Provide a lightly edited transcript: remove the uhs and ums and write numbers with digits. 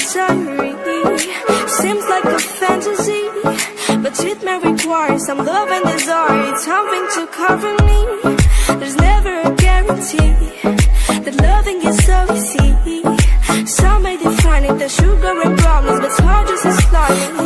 necessary. Seems like a fantasy, but it may require some love and desire. It's something to cover me. There's never a guarantee that loving is so easy. Some may define it as sugar and problems, but it's hard just as slimy.